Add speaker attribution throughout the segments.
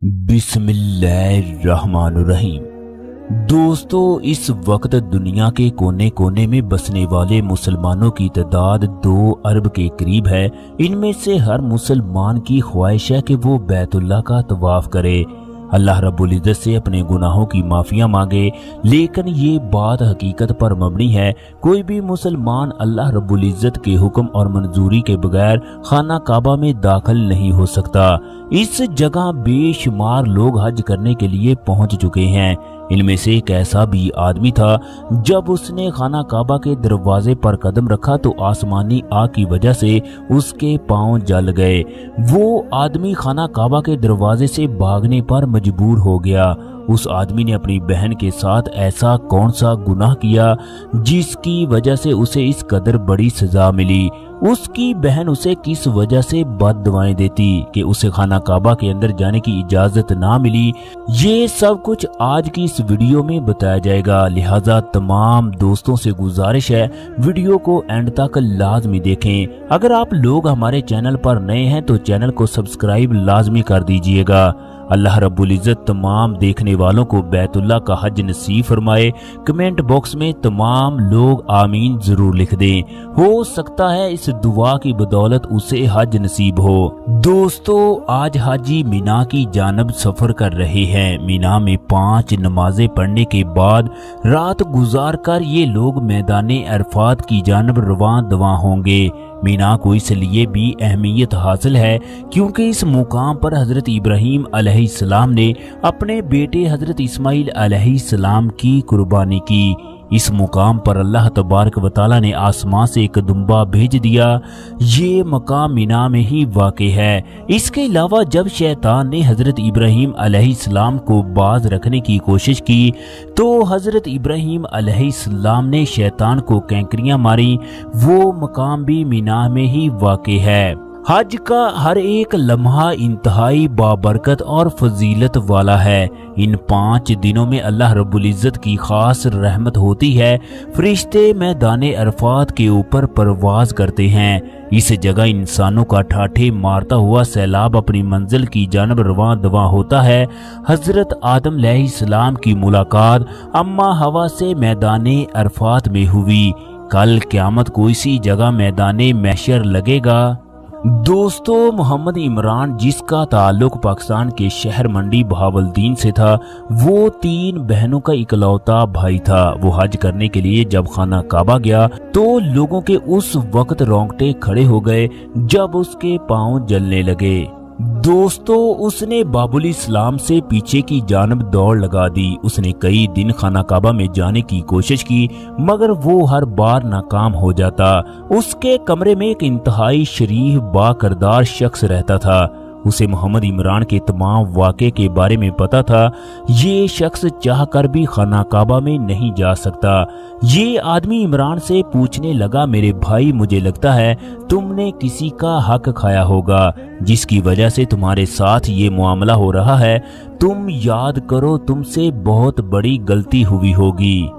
Speaker 1: बिस्मिल्लाहिर्रहमानुर्रहीम। दोस्तों, इस वक्त दुनिया के कोने कोने में बसने वाले मुसलमानों की तादाद 2 अरब के करीब है। इनमें से हर मुसलमान की ख्वाहिश है कि वो बैतुल्लाह का तवाफ करे, अल्लाह रब्बुल इज्जत से अपने गुनाहों की माफिया मांगे। लेकिन ये बात हकीकत पर मबनी है। कोई भी मुसलमान अल्लाह रब्बुल इज्जत के हुक्म और मंजूरी के बगैर खाना काबा में दाखिल नहीं हो सकता। इस जगह बेशुमार लोग हज करने के लिए पहुंच चुके हैं। इनमें से एक ऐसा भी आदमी था, जब उसने खाना काबा के दरवाजे पर कदम रखा तो आसमानी आग की वजह से उसके पांव जल गए। वो आदमी खाना काबा के दरवाजे से भागने पर मजबूर हो गया। उस आदमी ने अपनी बहन के साथ ऐसा कौन सा गुनाह किया जिसकी वजह से उसे इस कदर बड़ी सजा मिली। उसकी बहन उसे किस वजह से बद्दुआएं देती कि उसे खाना काबा के अंदर जाने की इजाजत ना मिली, ये सब कुछ आज की इस वीडियो में बताया जाएगा। लिहाजा तमाम दोस्तों से गुजारिश है, वीडियो को एंड तक लाजमी देखें। अगर आप लोग हमारे चैनल पर नए हैं तो चैनल को सब्सक्राइब लाजमी कर दीजिएगा। अल्लाह रब्बुल इज्जत तमाम देखने वालों को बैतुल्लाह का हज नसीब फरमाए। कमेंट बॉक्स में तमाम लोग आमीन जरूर लिख दें। हो सकता है इस दुआ की बदौलत उसे हज नसीब हो। दोस्तों, आज हाजी मीना की जानब सफर कर रहे हैं। मीना में 5 नमाजें पढ़ने के बाद रात गुजार कर ये लोग मैदाने अरफात की जानब रवां दवा होंगे। मीना को इसलिए भी अहमियत हासिल है क्योंकि इस मुकाम पर हजरत इब्राहीम अलैहिस्सलाम ने अपने बेटे हजरत इस्माइल अलैहिस्सलाम की कुर्बानी की। इस मुकाम पर अल्लाह तबारक व तआला ने आसमां से एक दुम्बा भेज दिया। ये मकाम मीना में ही वाक़ है। इसके अलावा जब शैतान ने हजरत इब्राहीम अलैहिस्सलाम को बाज रखने की कोशिश की तो हजरत इब्राहीम अलैहिस्सलाम ने शैतान को कैंकरियां मारी। वो मकाम भी मीना में ही वाक़ है। हज का हर एक लम्हा इंतहाई बाबरकत और फजीलत वाला है। इन 5 दिनों में अल्लाह रब्बुल इज्जत की खास रहमत होती है। फरिश्ते मैदाने अरफात के ऊपर परवाज करते हैं। इस जगह इंसानों का ठाठे मारता हुआ सैलाब अपनी मंजिल की जानब रवां दवा होता है। हजरत आदम अलैहिस्सलाम की मुलाकात अम्मा हवा से मैदाने अरफात में हुई। कल क़यामत को इसी जगह मैदाने महशर लगेगा। दोस्तों, मोहम्मद इमरान, जिसका ताल्लुक पाकिस्तान के शहर मंडी बहावलदीन से था, वो 3 बहनों का इकलौता भाई था। वो हज करने के लिए जब खाना काबा गया तो लोगों के उस वक्त रोंगटे खड़े हो गए जब उसके पांव जलने लगे। दोस्तों, उसने बाबुल इस्लाम से पीछे की जानब दौड़ लगा दी। उसने कई दिन खाना काबा में जाने की कोशिश की मगर वो हर बार नाकाम हो जाता। उसके कमरे में एक इंतहाई शरीफ बाकरदार शख्स रहता था। उसे मोहम्मद इमरान के तमाम वाक़े के बारे में पता था। ये शख्स चाहकर भी खाना काबा में नहीं जा सकता। ये आदमी इमरान से पूछने लगा, मेरे भाई, मुझे लगता है तुमने किसी का हक खाया होगा जिसकी वजह से तुम्हारे साथ ये मामला हो रहा है। तुम याद करो, तुमसे बहुत बड़ी गलती हुई होगी।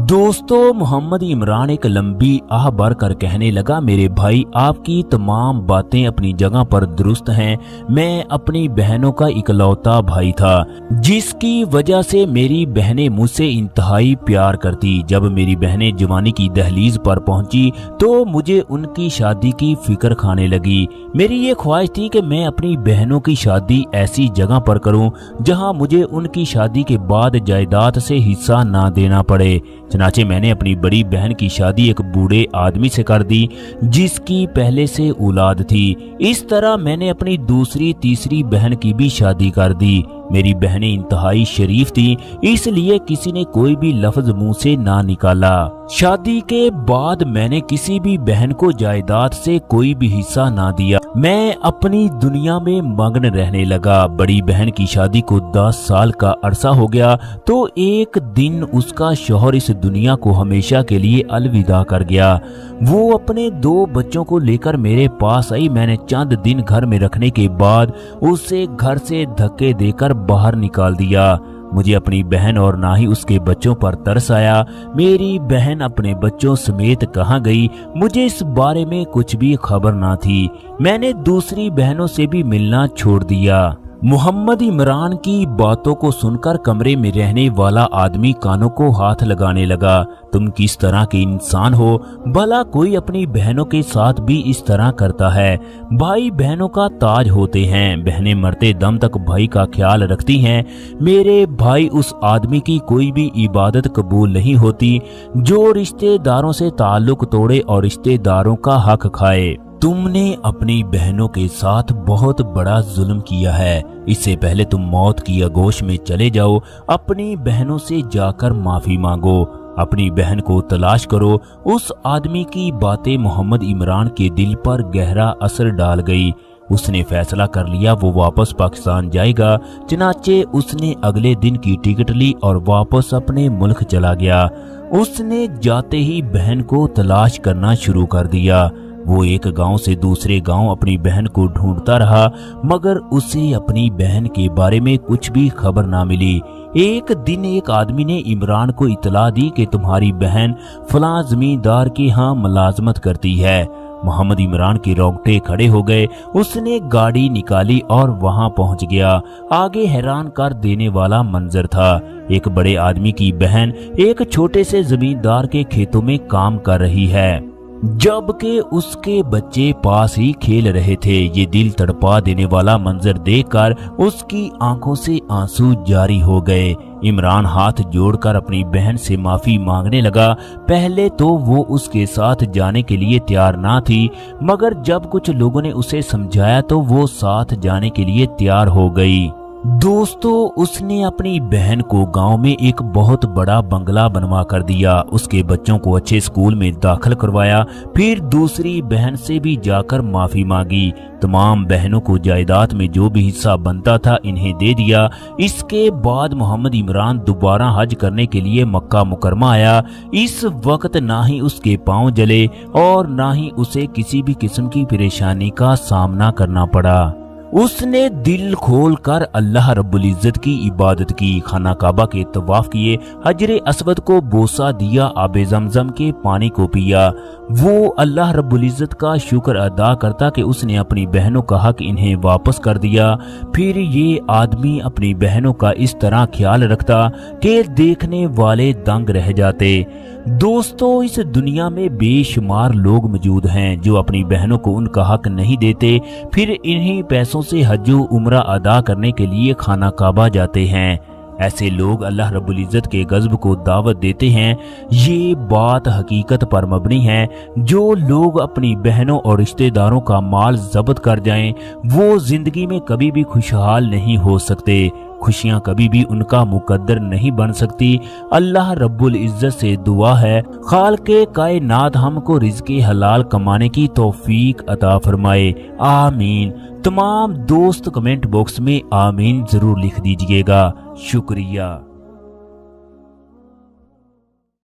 Speaker 1: दोस्तों, मोहम्मद इमरान एक लंबी आह भर कर कहने लगा, मेरे भाई, आपकी तमाम बातें अपनी जगह पर दुरुस्त हैं। मैं अपनी बहनों का इकलौता भाई था जिसकी वजह से मेरी बहनें मुझसे इंतहाई प्यार करती। जब मेरी बहनें जवानी की दहलीज पर पहुंची तो मुझे उनकी शादी की फिक्र खाने लगी। मेरी ये ख्वाहिश थी कि मैं अपनी बहनों की शादी ऐसी जगह पर करूं जहां मुझे उनकी शादी के बाद जायदाद से हिस्सा ना देना पड़े। चनाचे मैंने अपनी बड़ी बहन की शादी एक बूढ़े आदमी से कर दी जिसकी पहले से औलाद थी। इस तरह मैंने अपनी दूसरी तीसरी बहन की भी शादी कर दी। मेरी बहनें इंतहाई शरीफ थी, इसलिए किसी ने कोई भी लफ्ज मुंह से ना निकाला। शादी के बाद मैंने किसी भी बहन को जायदाद से कोई भी हिस्सा ना दिया। मैं अपनी दुनिया में मग्न रहने लगा। बड़ी बहन की शादी को 10 साल का अरसा हो गया तो एक दिन उसका शौहर इस दुनिया को हमेशा के लिए अलविदा कर गया। वो अपने 2 बच्चों को लेकर मेरे पास आई। मैंने चंद दिन घर में रखने के बाद उसे घर से धक्के देकर बाहर निकाल दिया। मुझे अपनी बहन और ना ही उसके बच्चों पर तरस आया। मेरी बहन अपने बच्चों समेत कहाँ गई, मुझे इस बारे में कुछ भी खबर ना थी। मैंने दूसरी बहनों से भी मिलना छोड़ दिया। मोहम्मद इमरान की बातों को सुनकर कमरे में रहने वाला आदमी कानों को हाथ लगाने लगा। तुम किस तरह के इंसान हो, भला कोई अपनी बहनों के साथ भी इस तरह करता है। भाई बहनों का ताज होते हैं, बहनें मरते दम तक भाई का ख्याल रखती हैं। मेरे भाई, उस आदमी की कोई भी इबादत कबूल नहीं होती जो रिश्तेदारों से ताल्लुक तोड़े और रिश्तेदारों का हक खाए। तुमने अपनी बहनों के साथ बहुत बड़ा जुल्म किया है। इससे पहले तुम मौत की आगोश में चले जाओ, अपनी बहनों से जाकर माफी मांगो, अपनी बहन को तलाश करो। उस आदमी की बातें मोहम्मद इमरान के दिल पर गहरा असर डाल गई। उसने फैसला कर लिया वो वापस पाकिस्तान जाएगा। चनाचे उसने अगले दिन की टिकट ली और वापस अपने मुल्क चला गया। उसने जाते ही बहन को तलाश करना शुरू कर दिया। वो एक गांव से दूसरे गांव अपनी बहन को ढूंढता रहा, मगर उसे अपनी बहन के बारे में कुछ भी खबर ना मिली। एक दिन एक आदमी ने इमरान को इतला दी कि तुम्हारी बहन फलां जमींदार के यहाँ मुलाजमत करती है। मोहम्मद इमरान के रोंगटे खड़े हो गए। उसने गाड़ी निकाली और वहां पहुंच गया। आगे हैरान कर देने वाला मंजर था। एक बड़े आदमी की बहन एक छोटे से जमींदार के खेतों में काम कर रही है, जबकि उसके बच्चे पास ही खेल रहे थे। ये दिल तड़पा देने वाला मंजर देखकर उसकी आंखों से आंसू जारी हो गए। इमरान हाथ जोड़कर अपनी बहन से माफी मांगने लगा। पहले तो वो उसके साथ जाने के लिए तैयार ना थी, मगर जब कुछ लोगों ने उसे समझाया तो वो साथ जाने के लिए तैयार हो गई। दोस्तों, उसने अपनी बहन को गांव में एक बहुत बड़ा बंगला बनवा कर दिया। उसके बच्चों को अच्छे स्कूल में दाखिल करवाया। फिर दूसरी बहन से भी जाकर माफी मांगी। तमाम बहनों को जायदाद में जो भी हिस्सा बनता था इन्हें दे दिया। इसके बाद मोहम्मद इमरान दोबारा हज करने के लिए मक्का मुकरमा आया। इस वक्त ना ही उसके पांव जले और ना ही उसे किसी भी किस्म की परेशानी का सामना करना पड़ा। उसने दिल खोल कर अल्लाह रब्बुल इज्जत की इबादत की, खाना काबा के तवाफ किए, हजरे अस्वद को बोसा दिया, आबे जमजम के पानी को पिया। वो अल्लाह रब्बुल इज्जत का शुक्र अदा करता कि उसने अपनी बहनों का हक इन्हें वापस कर दिया। फिर ये आदमी अपनी बहनों का इस तरह ख्याल रखता कि देखने वाले दंग रह जाते। दोस्तों, इस दुनिया में बेशुमार लोग मौजूद हैं जो अपनी बहनों को उनका हक नहीं देते, फिर इन्हीं पैसों से हज उम्रा अदा करने के लिए खाना काबा जाते हैं। ऐसे लोग अल्लाह रब्बुल इज्जत के गज़ब को दावत देते हैं। ये बात हकीकत पर मबनी है। जो लोग अपनी बहनों और रिश्तेदारों का माल जब्त कर जाएं, वो जिंदगी में कभी भी खुशहाल नहीं हो सकते। खुशियां कभी भी उनका मुकद्दर नहीं बन सकती। अल्लाह रब्बुल इज्जत से दुआ है, खालिक़े कायनात हमको रिज़्क़े हलाल कमाने की तौफीक अता फरमाए। आमीन। तमाम दोस्त कमेंट बॉक्स में आमीन जरूर लिख दीजिएगा। शुक्रिया।